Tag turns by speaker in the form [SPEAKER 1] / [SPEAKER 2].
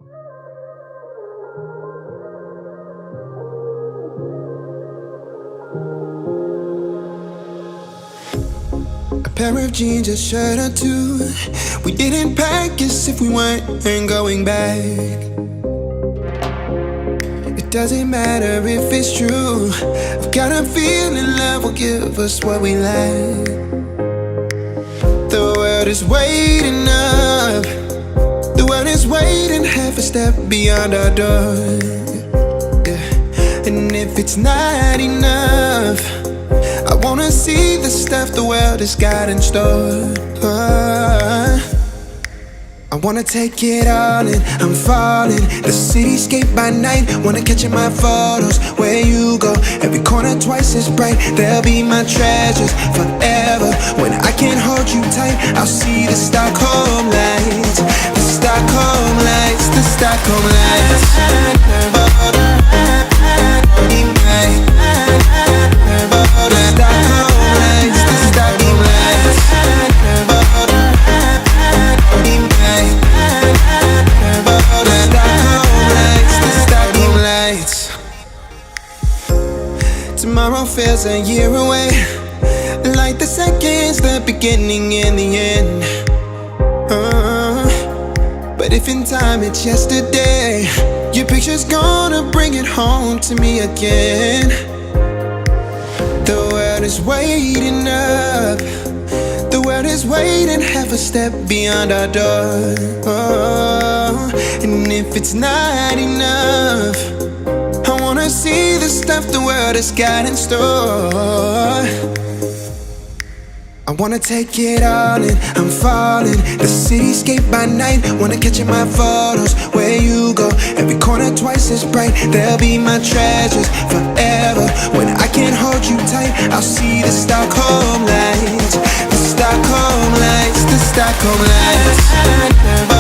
[SPEAKER 1] A pair of jeans, a shirt or two. We didn't pack as if we weren't going back. It doesn't matter if it's true. I've got a feeling love will give us what we lack. The world is waiting up. The world is waiting half a step beyond our door. Yeah. And if it's not enough, I wanna see the stuff the world has got in store. I wanna take it all in, I'm falling. The cityscape by night, wanna catch in my photos. Where you go, every corner twice as bright. They'll be my treasures forever. When I can't hold you tight, I'll see the Stockholm lights. The Stockholm lights, the Stockholm lights. Tomorrow feels a year away, like the seconds, the beginning and the end. But if in time it's yesterday, your picture's gonna bring it home to me again. The world is waiting up. The world is waiting half a step beyond our door. And if it's not enough, I wanna see the stuff the world has got in store. I wanna take it all in, I'm falling. The cityscape by night, wanna catch in my photos. Where you go, every corner twice as bright. They'll be my treasures forever. When I can't hold you tight, I'll see the Stockholm lights. The Stockholm lights, the Stockholm lights.